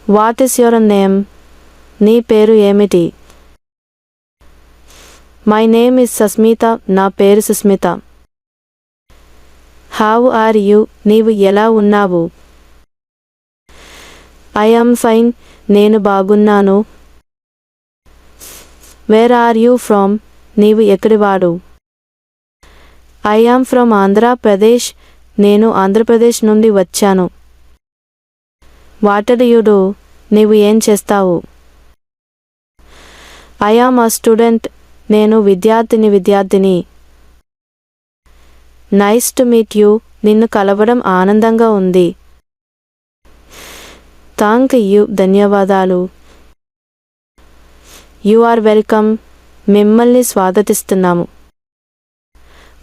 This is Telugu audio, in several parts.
What is your name? నీ పేరు ఏమిటి? My name is Sasmita. నా పేరు సుస్మిత. How are you? నీవు ఎలా ఉన్నావు? I am fine. నేను బాగున్నాను. Where are you from? నీవు ఎక్కడివాడు? I am from Andhra Pradesh. నేను ఆంధ్రప్రదేశ్ నుండి వచ్చాను. What do you do? నీవు ఏం చేస్తావు? I am a student. నేను విద్యార్థిని. Nice to meet you. నిన్ను కలవడం ఆనందంగా ఉంది. Thank you. ధన్యవాదాలు. You are welcome. మిమ్మల్ని స్వాగతిస్తున్నాము.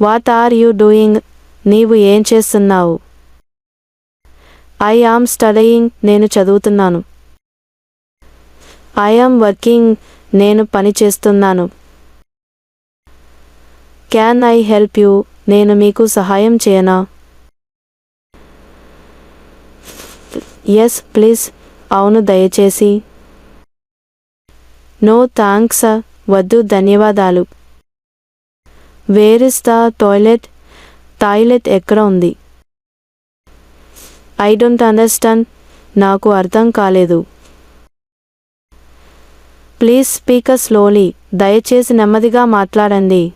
What are you doing? నీవు ఏం చేస్తున్నావు? I am studying. నేను చదువుతున్నాను. I am working. నేను పని చేస్తున్నాను. Can I help you? నేను మీకు సహాయం చేయనా? Yes please. అవును దయచేసి. No thanks. వద్దు ధన్యవాదాలు. Where is the toilet? Toilet ఎక్కడ ఉంది? I don't understand. నాకు అర్థం కాలేదు. Please speak slowly. దయచేసి నెమ్మదిగా మాట్లాడండి.